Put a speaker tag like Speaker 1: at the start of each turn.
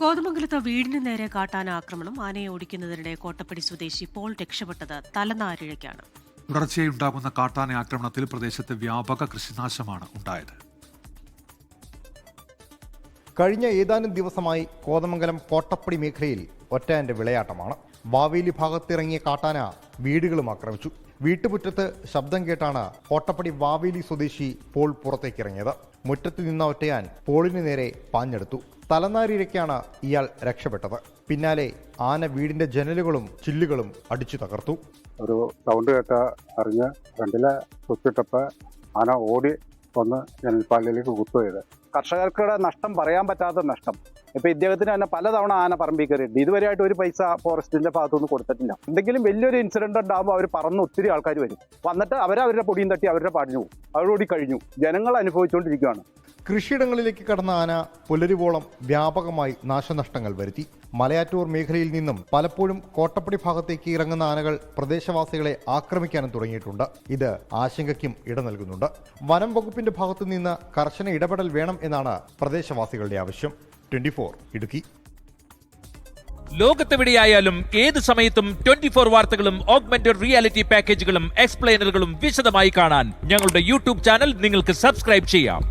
Speaker 1: കോതമംഗലത്ത് വീടിന് നേരെ കാട്ടാന ആക്രമണം. ആനയെ ഓടിക്കുന്നതിനിടെ കോട്ടപ്പടി സ്വദേശി പോൾ രക്ഷപ്പെട്ടത് തലനാരിഴയ്ക്കാണ്.
Speaker 2: തുടർച്ചയായി ഉണ്ടാകുന്ന കാട്ടാന ആക്രമണത്തിൽ പ്രദേശത്ത് വ്യാപക കൃഷിനാശമാണ് ഉണ്ടായത്.
Speaker 3: കഴിഞ്ഞ ഏതാനും ദിവസമായി കോതമംഗലം കോട്ടപ്പടി മേഖലയിൽ ഒറ്റയാന്റെ വിളയാട്ടമാണ്. വാവേലി ഭാഗത്തിറങ്ങിയ കാട്ടാന വീടുകളും ആക്രമിച്ചു. വീട്ടുമുറ്റത്ത് ശബ്ദം കേട്ടാണ് കോട്ടപ്പടി വാവേലി സ്വദേശി പോൾ പുറത്തേക്കിറങ്ങിയത്. മുറ്റത്ത് നിന്ന ഒറ്റയാൻ പോളിന് നേരെ പാഞ്ഞെടുത്തു. തലനാരിഴയ്ക്കാണ് ഇയാൾ രക്ഷപ്പെട്ടത്. പിന്നാലെ ആന വീടിന്റെ ജനലുകളും ചില്ലുകളും അടിച്ചു തകർത്തു.
Speaker 4: ഒരു സൗണ്ട് കേട്ട അറിഞ്ഞ് ഫ്രണ്ടിലെ സ്വിച്ചിട്ടപ്പോൾ ആന ഓടി വന്ന് ജനൽപ്പാളിലേക്ക് കുത്തുപോയത്. കർഷകർക്കുടെ നഷ്ടം പറയാൻ പറ്റാത്ത നഷ്ടം. ഇപ്പൊ ഇദ്ദേഹത്തിന് തന്നെ പലതവണ ആന പറമ്പിൽ കയറിയിട്ടുണ്ട്. ഇതുവരെയായിട്ട് ഒരു പൈസ ഫോറസ്റ്റിന്റെ ഭാഗത്തുനിന്ന് കൊടുത്തിട്ടില്ല. എന്തെങ്കിലും വലിയൊരു ഇൻസിഡന്റ് ഉണ്ടാകുമ്പോൾ അവർ പറന്ന് ഒത്തിരി ആൾക്കാർ വരും. വന്നിട്ട് അവരവരുടെ പൊടിയും തട്ടി അവരുടെ പാടിഞ്ഞു പോകും. അവരോടി കഴിഞ്ഞു. ജനങ്ങൾ അനുഭവിച്ചുകൊണ്ടിരിക്കുകയാണ്.
Speaker 3: കൃഷിയിടങ്ങളിലേക്ക് കടന്ന ആന പുലരുവോളം വ്യാപകമായി നാശനഷ്ടങ്ങൾ വരുത്തി. മലയാറ്റൂർ മേഖലയിൽ നിന്നും പലപ്പോഴും കോട്ടപ്പടി ഭാഗത്തേക്ക് ഇറങ്ങുന്ന ആനകൾ പ്രദേശവാസികളെ ആക്രമിക്കാനും തുടങ്ങിയിട്ടുണ്ട്. ഇത് ആശങ്കയ്ക്കും ഇട നൽകുന്നുണ്ട്. വനം വകുപ്പിന്റെ ഭാഗത്തു നിന്ന് കർശന ഇടപെടൽ വേണം എന്നാണ് പ്രദേശവാസികളുടെ ആവശ്യം. 24 ഇടുക്കി.
Speaker 5: ലോകത്തെവിടെയായാലും ഏത് സമയത്തും 24 വാർത്തകളും ഓഗ്മെന്റഡ് റിയാലിറ്റി പാക്കേജുകളും എക്സ്പ്ലെയിനറുകളും വിശദമായി കാണാൻ ഞങ്ങളുടെ യൂട്യൂബ് ചാനൽ നിങ്ങൾക്ക് സബ്സ്ക്രൈബ് ചെയ്യാം.